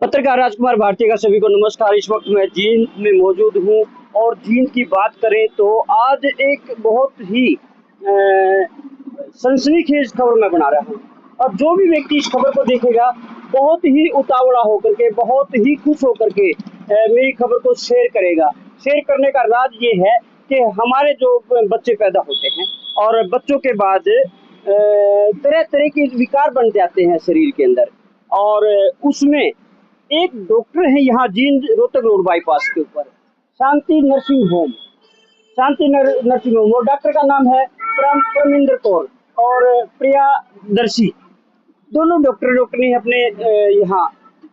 पत्रकार राजकुमार भारती का सभी को नमस्कार। इस वक्त मैं जींद में मौजूद हूं और जींद की बात करें तो आज एक बहुत ही सनसनीखेज खबर मैं बना रहा हूं और जो भी व्यक्ति इस खबर को देखेगा बहुत ही उतावला होकर के, बहुत ही खुश होकर के मेरी खबर को शेयर करेगा। शेयर करने का राज ये है कि हमारे जो बच्चे पैदा होते हैं और बच्चों के बाद तरह तरह के विकार बन जाते हैं शरीर के अंदर, और उसमें एक डॉक्टर है यहाँ जींद रोहतक रोड बाईपास के ऊपर, शांति नर्सिंग होम, और डॉक्टर का नाम है परमिंदर कौर और प्रियादर्शी। दोनों डॉक्टर ने अपने यहाँ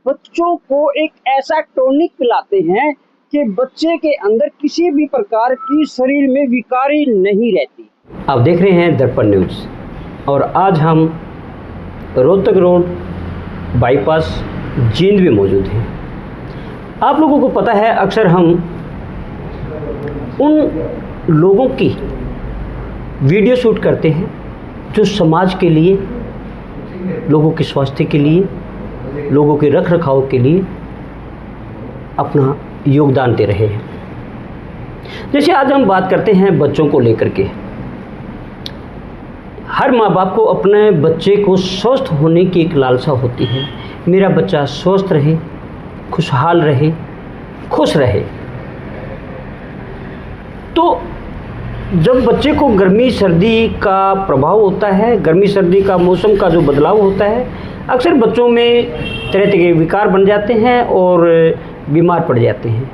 बच्चों को एक ऐसा टॉनिक पिलाते हैं कि बच्चे के अंदर किसी भी प्रकार की शरीर में विकारी नहीं रहती। आप देख रहे हैं दर्पण न्यूज़ और आज हम रोहतक रोड बाईपास जींद में मौजूद हैं। आप लोगों को पता है, अक्सर हम उन लोगों की वीडियो शूट करते हैं जो समाज के लिए, लोगों के स्वास्थ्य के लिए, लोगों के रख रखाव के लिए अपना योगदान दे रहे हैं। जैसे आज हम बात करते हैं बच्चों को लेकर के। हर माँ बाप को अपने बच्चे को स्वस्थ होने की एक लालसा होती है, मेरा बच्चा स्वस्थ रहे, खुशहाल रहे, खुश रहे। तो जब बच्चे को गर्मी सर्दी का प्रभाव होता है, गर्मी सर्दी का मौसम का जो बदलाव होता है, अक्सर बच्चों में तरह तरह के विकार बन जाते हैं और बीमार पड़ जाते हैं।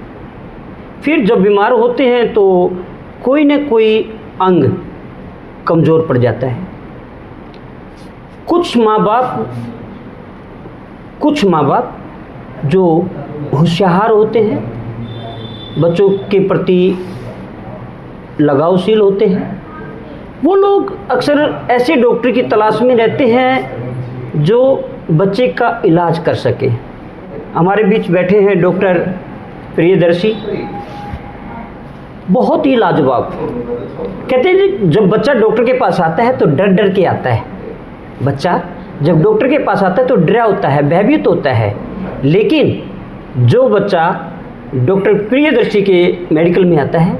फिर जब बीमार होते हैं तो कोई न कोई अंग कमज़ोर पड़ जाता है। कुछ माँ बाप जो होशियार होते हैं, बच्चों के प्रति लगावशील होते हैं, वो लोग अक्सर ऐसे डॉक्टर की तलाश में रहते हैं जो बच्चे का इलाज कर सके। हमारे बीच बैठे हैं डॉक्टर प्रियदर्शी, बहुत ही लाजवाब। कहते हैं जब बच्चा डॉक्टर के पास आता है तो डर डर के आता है। बच्चा जब डॉक्टर के पास आता है तो डरा होता है, भयभीत होता है, लेकिन जो बच्चा डॉक्टर प्रियदर्शी के मेडिकल में आता है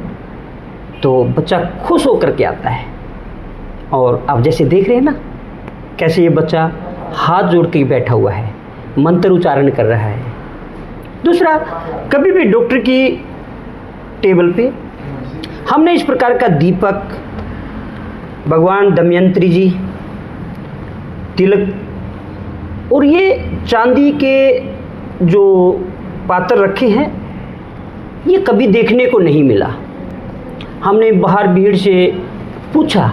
तो बच्चा खुश होकर के आता है। और आप जैसे देख रहे हैं ना, कैसे ये बच्चा हाथ जोड़ के बैठा हुआ है, मंत्र उच्चारण कर रहा है। दूसरा, कभी भी डॉक्टर की टेबल पे हमने इस प्रकार का दीपक, भगवान दमयंती जी, तिलक और ये चांदी के जो पात्र रखे हैं, ये कभी देखने को नहीं मिला। हमने बाहर भीड़ से पूछा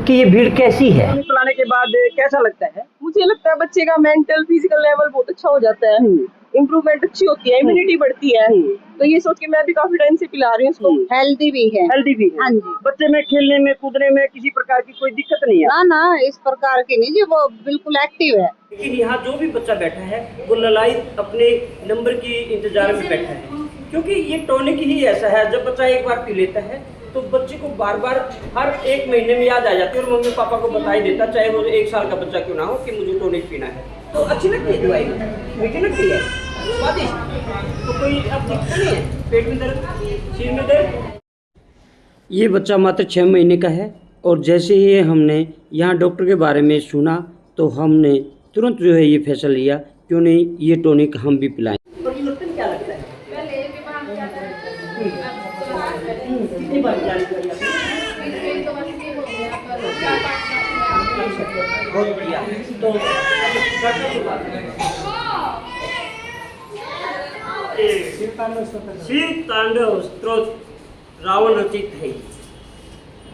कि ये भीड़ कैसी है। पिलाने के बाद कैसा लगता है? मुझे लगता है बच्चे का मेंटल फिजिकल लेवल बहुत अच्छा हो जाता है, इम्प्रूवमेंट अच्छी होती है, इम्यूनिटी बढ़ती है। तो ये सोच के मैं भी काफी टाइम से पिला रही हूँ उसको। हेल्दी भी है। हाँ जी। बच्चे में खेलने में, कूदने में किसी प्रकार की कोई दिक्कत नहीं है? ना, इस प्रकार की नहीं जी, वो बिल्कुल एक्टिव है। लेकिन यहाँ जो भी बच्चा बैठा है वो ललायत अपने नंबर की इंतजार में बैठा है, क्योंकि ये टॉनिक ही ऐसा है, जब बच्चा एक बार पी लेता है तो बच्चे को बार बार हर एक महीने में याद आ जाती है और मम्मी पापा को बता ही देता, चाहे वो 1 साल का बच्चा क्यों ना हो, कि मुझे टॉनिक पीना है। तो अच्छी लगती है दवाई, मीठी लगती है, स्वादिष्ट। तो कोई अब दिक्कत नहीं है, पेट में दर्द, सिर में दर्द। ये बच्चा मात्र 6 महीने का है और जैसे ही हमने यहाँ डॉक्टर के बारे में सुना तो हमने तुरंत जो है ये फैसला लिया, क्यों नहीं ये टॉनिक हम भी पिलाएं। क्या लगता है? कितनी बार बहुत बढ़िया। तो शिव तांडव स्त्रोत रावण रचित है।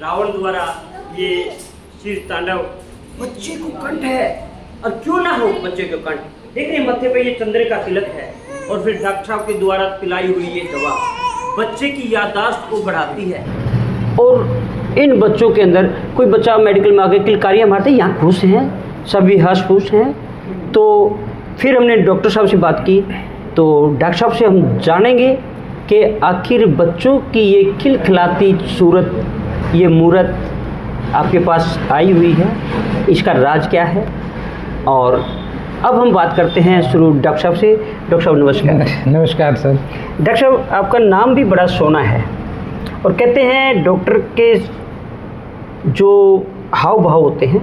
रावण द्वारा ये शिव तांडव, बच्चे को कंठ है और क्यों ना हो बच्चे को कंठ। देख रहे मत्थे पे ये चंद्र का तिलक है और फिर डॉक्टर साहब के द्वारा पिलाई हुई ये दवा बच्चे की याददाश्त को बढ़ाती है। और इन बच्चों के अंदर कोई बच्चा मेडिकल में आके किलकारियाँ मारते हैं, यहाँ खुश हैं, सभी हंस खुश हैं। तो फिर हमने डॉक्टर साहब से बात की, तो डॉक्टर साहब से हम जानेंगे कि आखिर बच्चों की ये खिलखिलाती सूरत, ये मूरत आपके पास आई हुई है, इसका राज क्या है और अब हम बात करते हैं शुरू डॉक्टर साहब से। डॉक्टर साहब नमस्कार। नमस्कार सर। डॉक्टर साहब आपका नाम भी बड़ा सोना है और कहते हैं डॉक्टर के जो हाव भाव होते हैं,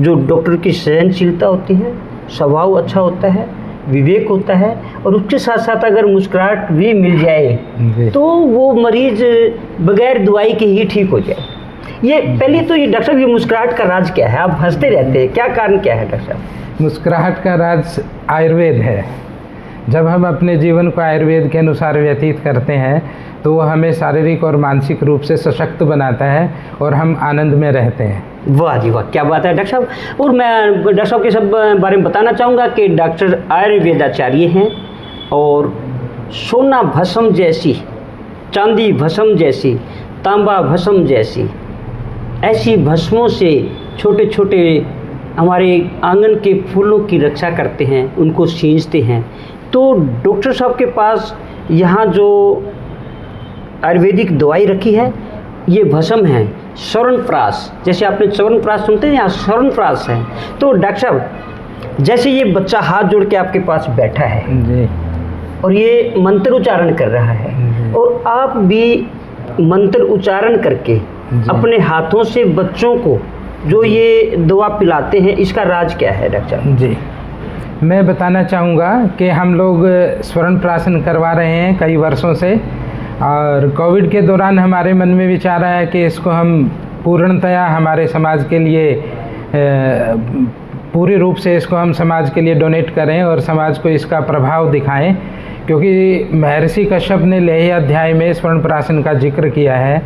जो डॉक्टर की सहनशीलता होती है, स्वभाव अच्छा होता है, विवेक होता है और उसके साथ साथ अगर मुस्कुराहट भी मिल जाए तो वो मरीज बगैर दवाई के ही ठीक हो जाए। ये पहले तो ये डॉक्टर साहब ये मुस्कुराहट का राज क्या है? आप हंसते रहते हैं, क्या कारण क्या है डॉक्टर साहब? मुस्कुराहट का राज आयुर्वेद है। जब हम अपने जीवन को आयुर्वेद के अनुसार व्यतीत करते हैं तो वो हमें शारीरिक और मानसिक रूप से सशक्त बनाता है और हम आनंद में रहते हैं। वाह जी वाह, क्या बात है डॉक्टर साहब। और मैं डॉक्टर साहब के सब बारे में बताना चाहूँगा कि डॉक्टर आयुर्वेदाचार्य हैं और सोना भस्म जैसी, चांदी भस्म जैसी, तांबा भस्म जैसी ऐसी भस्मों से छोटे छोटे हमारे आंगन के फूलों की रक्षा करते हैं, उनको सींचते हैं। तो डॉक्टर साहब के पास यहाँ जो आयुर्वेदिक दवाई रखी है ये भस्म है, च्यवनप्राश। जैसे आपने च्यवनप्राश सुनते हैं, यहाँ च्यवनप्राश है। तो डॉक्टर साहब जैसे ये बच्चा हाथ जोड़ के आपके पास बैठा है जी। और ये मंत्र उच्चारण कर रहा है और आप भी मंत्र उच्चारण करके अपने हाथों से बच्चों को जो ये दवा पिलाते हैं, इसका राज क्या है डॉक्टर साहब? जी, मैं बताना चाहूँगा कि हम लोग च्यवनप्राशन करवा रहे हैं कई वर्षों से और कोविड के दौरान हमारे मन में विचार आया कि इसको हम पूर्णतया हमारे समाज के लिए पूरी रूप से इसको हम समाज के लिए डोनेट करें और समाज को इसका प्रभाव दिखाएं, क्योंकि महर्षि कश्यप ने लेह अध्याय में च्यवनप्राशन का जिक्र किया है।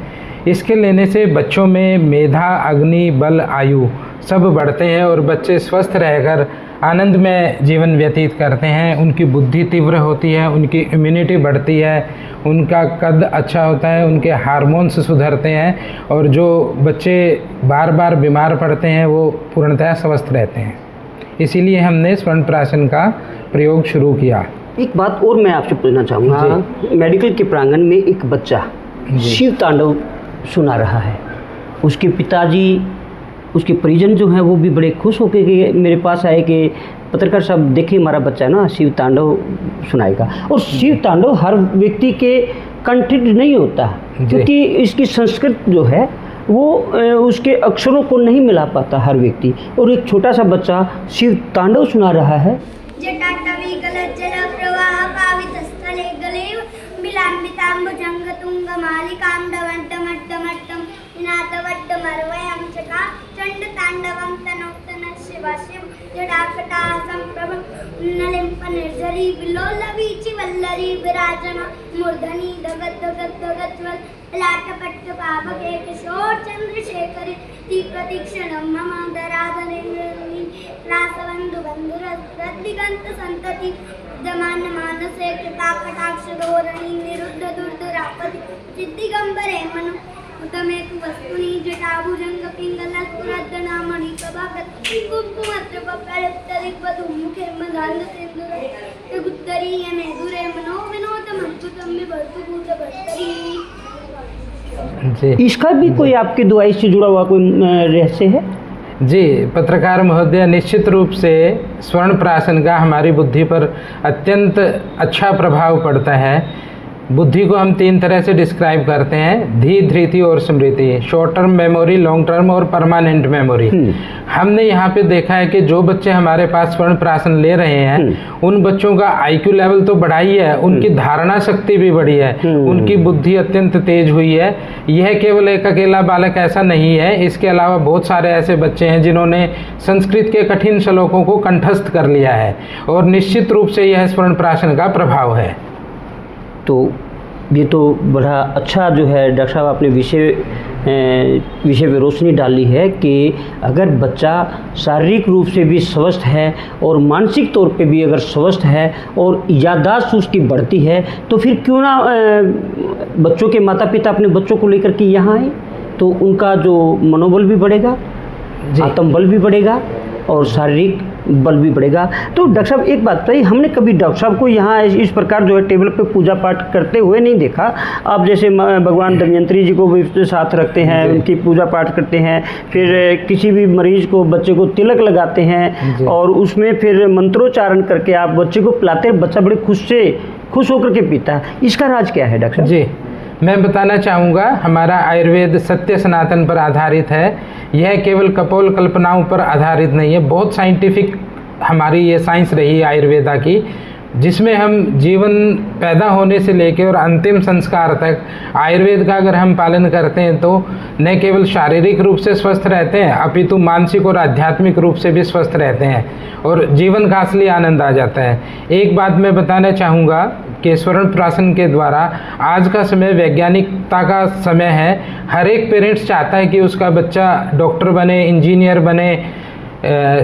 इसके लेने से बच्चों में मेधा, अग्नि, बल, आयु सब बढ़ते हैं और बच्चे स्वस्थ रहकर आनंद में जीवन व्यतीत करते हैं। उनकी बुद्धि तीव्र होती है, उनकी इम्यूनिटी बढ़ती है, उनका कद अच्छा होता है, उनके हार्मोन्स सुधरते हैं और जो बच्चे बार बार बीमार पड़ते हैं वो पूर्णतः स्वस्थ रहते हैं। इसीलिए हमने च्यवनप्राशन का प्रयोग शुरू किया। एक बात और मैं आपसे पूछना चाहूँगा, मेडिकल के प्रांगण में एक बच्चा शिव तांडव सुना रहा है, उसके पिताजी, उसके परिजन जो हैं वो भी बड़े खुश होकर के मेरे पास आए कि पत्रकार साहब देखिए हमारा बच्चा है ना शिव तांडव सुनाएगा। और शिव तांडव हर व्यक्ति के कंठित नहीं होता, क्योंकि इसकी संस्कृत जो है वो उसके अक्षरों को नहीं मिला पाता हर व्यक्ति। और एक छोटा सा बच्चा शिव तांडव सुना रहा है। तांडवं तनोतन शिव शिव जटाकटासं प्रभं नलिम्पनिर्झरी विलोलवीचि वल्लरी विराजमा मूर्धनि दगद् दगद् दगद्वल् लाटपट्टपावके किशोर चन्द्रशेखरे तीप्रतीक्षणं मम दराधरेन्द्रनि रासबन्धु बन्धुरदिगन्त सन्तति विद्यमान मानसे कृपाकटाक्षधोरणि निरुद्ध दुर्धरापति सिद्धिगम्बरे मनु उतमेतु वस्तुनि जटाभुजंग पिंगलस्फुरद्दनामणि प्रभाकत् कुङ्कुमत्र पप्पलिप्तदिग्वधू मुखे मदान्ध सिन्दूर गुत्तरीय मेधुरे मनो विनोदमद्भुतं विभर्तु भूतभर्तरी। इसका भी कोई आपकी दवाई से जुड़ा हुआ कोई रहस्य है? जी पत्रकार महोदय, निश्चित रूप से च्यवनप्राशन का हमारी बुद्धि पर अत्यंत अच्छा प्रभाव पड़ता है। बुद्धि को हम 3 तरह से डिस्क्राइब करते हैं, धी, धृति और स्मृति। Short term memory, long term और परमानेंट मेमोरी। हमने यहाँ पे देखा है कि जो बच्चे हमारे पास च्यवनप्राशन ले रहे हैं उन बच्चों का IQ लेवल तो बढ़ा ही है, उनकी धारणा शक्ति भी बढ़ी है, उनकी बुद्धि अत्यंत तेज हुई है। यह केवल एक अकेला बालक ऐसा नहीं है, इसके अलावा बहुत सारे ऐसे बच्चे हैं जिन्होंने संस्कृत के कठिन श्लोकों को कंठस्थ कर लिया है और निश्चित रूप से यह च्यवनप्राशन का प्रभाव है। तो ये तो बड़ा अच्छा जो है डॉक्टर साहब आपने विषय पे रोशनी डाली है कि अगर बच्चा शारीरिक रूप से भी स्वस्थ है और मानसिक तौर पे भी अगर स्वस्थ है और याददाश्त उसकी बढ़ती है तो फिर क्यों ना बच्चों के माता पिता अपने बच्चों को लेकर के यहाँ आए, तो उनका जो मनोबल भी बढ़ेगा, आत्मबल भी बढ़ेगा और शारीरिक बल भी बढ़ेगा। तो डॉक्टर साहब एक बात बताइए, हमने कभी डॉक्टर साहब को यहाँ इस प्रकार जो है टेबल पे पूजा पाठ करते हुए नहीं देखा। आप जैसे भगवान दमयंती जी को भी साथ रखते हैं, उनकी पूजा पाठ करते हैं, फिर किसी भी मरीज को, बच्चे को तिलक लगाते हैं और उसमें फिर मंत्रोच्चारण करके आप बच्चे को पिलाते हैं, बच्चा बड़े खुश होकर के पीता है। इसका राज क्या है डॉक्टर साहब? जी, मैं बताना चाहूँगा, हमारा आयुर्वेद सत्य सनातन पर आधारित है। यह केवल कपोल कल्पनाओं पर आधारित नहीं है, बहुत साइंटिफिक हमारी ये साइंस रही है आयुर्वेदा की, जिसमें हम जीवन पैदा होने से लेकर और अंतिम संस्कार तक आयुर्वेद का अगर हम पालन करते हैं तो न केवल शारीरिक रूप से स्वस्थ रहते हैं, अपितु मानसिक और आध्यात्मिक रूप से भी स्वस्थ रहते हैं और जीवन का असली आनंद आ जाता है। एक बात मैं बताना चाहूँगा कि स्वर्ण प्राशन के द्वारा आज का समय वैज्ञानिकता का समय है। हर एक पेरेंट्स चाहता है कि उसका बच्चा डॉक्टर बने, इंजीनियर बने,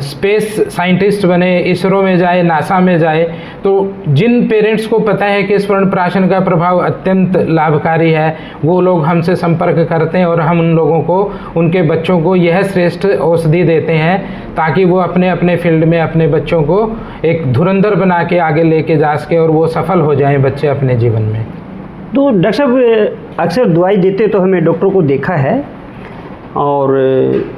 स्पेस साइंटिस्ट बने, इसरो में जाए, नासा में जाए। तो जिन पेरेंट्स को पता है कि स्वर्ण प्राशन का प्रभाव अत्यंत लाभकारी है, वो लोग हमसे संपर्क करते हैं और हम उन लोगों को, उनके बच्चों को यह श्रेष्ठ औषधि देते हैं ताकि वो अपने अपने फील्ड में अपने बच्चों को एक धुरंधर बना के आगे लेके जा सके और वो सफल हो जाएं बच्चे अपने जीवन में। तो डॉक्टर साहब अक्सर दवाई देते तो हमें डॉक्टरों को देखा है और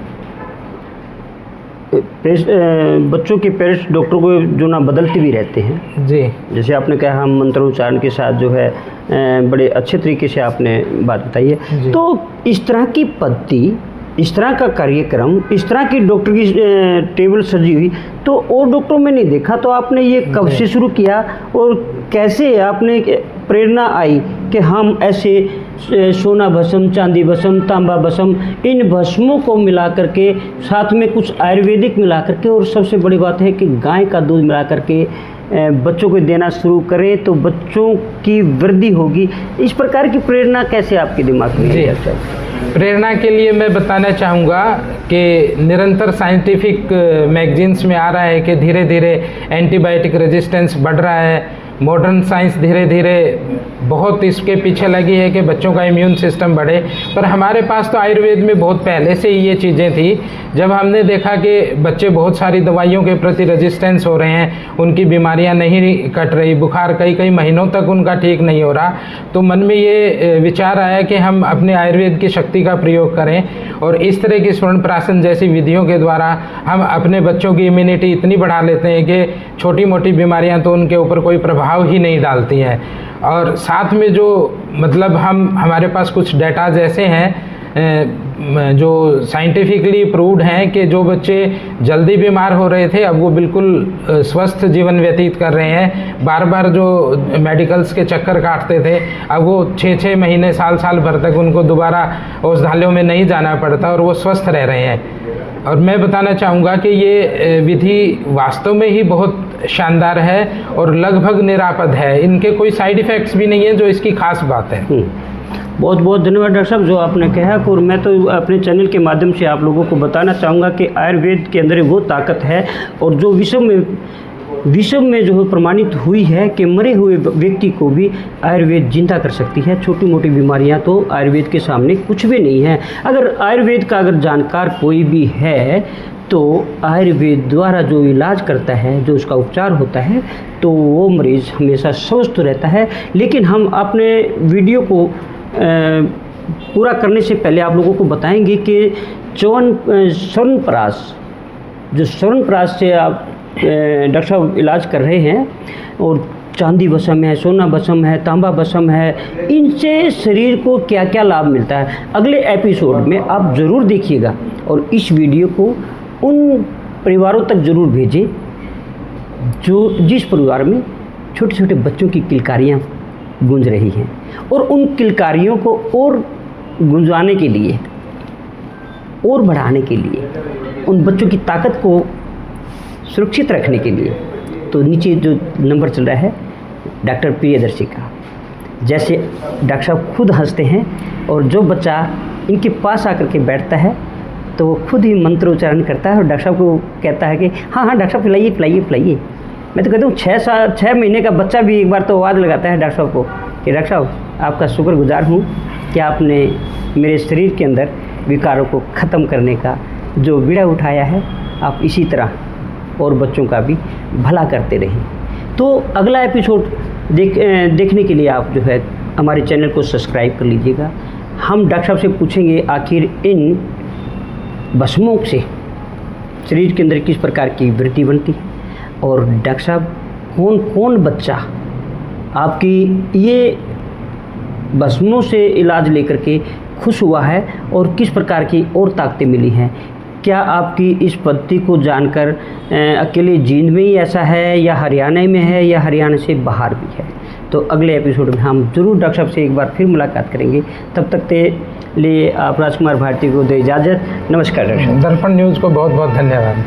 बच्चों के पेरेंट्स डॉक्टर को जो ना बदलते भी रहते हैं। जी, जैसे आपने कहा हम मंत्रोच्चारण के साथ जो है बड़े अच्छे तरीके से आपने बात बताई है। तो इस तरह की पद्धति, इस तरह का कार्यक्रम, इस तरह की डॉक्टर की टेबल सजी हुई तो और डॉक्टरों में नहीं देखा। तो आपने ये कब से शुरू किया और कैसे आपने प्रेरणा आई कि हम ऐसे सोना भस्म, चांदी भस्म, तांबा भस्म, इन भस्मों को मिला करके साथ में कुछ आयुर्वेदिक मिला करके और सबसे बड़ी बात है कि गाय का दूध मिला करके बच्चों को देना शुरू करें तो बच्चों की वृद्धि होगी। इस प्रकार की प्रेरणा कैसे आपके दिमाग में आई? प्रेरणा के लिए मैं बताना चाहूँगा कि निरंतर साइंटिफिक मैगजीन्स में आ रहा है कि धीरे धीरे एंटीबायोटिक रेजिस्टेंस बढ़ रहा है। मॉडर्न साइंस धीरे धीरे बहुत इसके पीछे लगी है कि बच्चों का इम्यून सिस्टम बढ़े, पर हमारे पास तो आयुर्वेद में बहुत पहले से ही ये चीज़ें थी। जब हमने देखा कि बच्चे बहुत सारी दवाइयों के प्रति रेजिस्टेंस हो रहे हैं, उनकी बीमारियां नहीं कट रही, बुखार कई कई महीनों तक उनका ठीक नहीं हो रहा, तो मन में ये विचार आया कि हम अपने आयुर्वेद की शक्ति का प्रयोग करें और इस तरह की स्वर्ण प्राशन जैसी विधियों के द्वारा हम अपने बच्चों की इम्यूनिटी इतनी बढ़ा लेते हैं कि छोटी मोटी बीमारियाँ तो उनके ऊपर कोई प्रभाव ही नहीं डालती हैं। और साथ में जो मतलब हमारे पास कुछ डेटाज ऐसे हैं जो साइंटिफिकली प्रूव्ड हैं कि जो बच्चे जल्दी बीमार हो रहे थे अब वो बिल्कुल स्वस्थ जीवन व्यतीत कर रहे हैं। बार बार जो मेडिकल्स के चक्कर काटते थे अब वो 6-6 महीने साल भर तक उनको दोबारा औषधालयों में नहीं जाना पड़ता और वो स्वस्थ रह रहे हैं। और मैं बताना चाहूँगा कि ये विधि वास्तव में ही बहुत शानदार है और लगभग निरापद है, इनके कोई साइड इफ़ेक्ट्स भी नहीं है, जो इसकी खास बात है। बहुत बहुत धन्यवाद डॉक्टर साहब जो आपने कहा। और मैं तो अपने चैनल के माध्यम से आप लोगों को बताना चाहूँगा कि आयुर्वेद के अंदर वो ताकत है और जो विश्व में जो प्रमाणित हुई है कि मरे हुए व्यक्ति को भी आयुर्वेद जिंदा कर सकती है। छोटी मोटी बीमारियां तो आयुर्वेद के सामने कुछ भी नहीं है। अगर आयुर्वेद का अगर जानकार कोई भी है तो आयुर्वेद द्वारा जो इलाज करता है, जो उसका उपचार होता है, तो वो मरीज़ हमेशा स्वस्थ रहता है। लेकिन हम अपने वीडियो को पूरा करने से पहले आप लोगों को बताएंगे कि च्यवनप्राश, जो च्यवनप्राश से आप डॉक्टर साहब इलाज कर रहे हैं और चांदी भस्म है, सोना भस्म है, तांबा भस्म है, इनसे शरीर को क्या क्या लाभ मिलता है अगले एपिसोड में आप ज़रूर देखिएगा। और इस वीडियो को उन परिवारों तक ज़रूर भेजें जिस परिवार में छोटे छोटे बच्चों की किलकारियाँ गूंज रही हैं और उन किलकारियों को और गूंजाने के लिए और बढ़ाने के लिए, उन बच्चों की ताकत को सुरक्षित रखने के लिए, तो नीचे जो नंबर चल रहा है डॉक्टर प्रियदर्शी का, जैसे डॉक्टर साहब खुद हंसते हैं और जो बच्चा इनके पास आकर के बैठता है तो वो खुद ही मंत्र उच्चारण करता है और डॉक्टर साहब को कहता है कि हाँ डॉक्टर साहब पिलाइए पिलाइए पिलाइए। मैं तो कहता हूँ 6 महीने का बच्चा भी एक बार तो आवाज़ लगाता है डॉक्टर साहब को कि डॉक्टर साहब आपका शुक्रगुजार हूँ कि आपने मेरे शरीर के अंदर विकारों को ख़त्म करने का जो बीड़ा उठाया है, आप इसी तरह और बच्चों का भी भला करते रहें। तो अगला एपिसोड देखने के लिए आप जो है हमारे चैनल को सब्सक्राइब कर लीजिएगा। हम डॉक्टर साहब से पूछेंगे आखिर इन भस्मों से शरीर के अंदर किस प्रकार की वृद्धि बनती है, और डॉक्टर साहब कौन कौन बच्चा आपकी ये भस्मों से इलाज लेकर के खुश हुआ है और किस प्रकार की और ताकतें मिली हैं। क्या आपकी इस पद्धति को जानकर अकेले जींद में ही ऐसा है या हरियाणा में है या हरियाणा से बाहर भी है। तो अगले एपिसोड में हम ज़रूर डॉक्टर साहब से एक बार फिर मुलाकात करेंगे। तब तक के लिए आप राजकुमार भारती को दे इजाज़त। नमस्कार डॉक्टर साहब। दर्पण न्यूज़ को बहुत बहुत धन्यवाद।